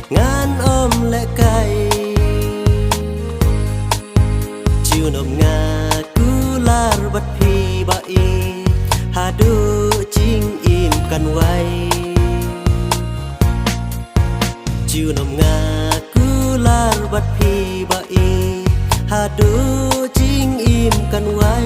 ngàn ôm lệ cay chiều nồng nga cứ lar bất phi bai hà đu chinh im căn quay chiều nồng nga cứ lar bất phi bai hà đu chinh im căn quay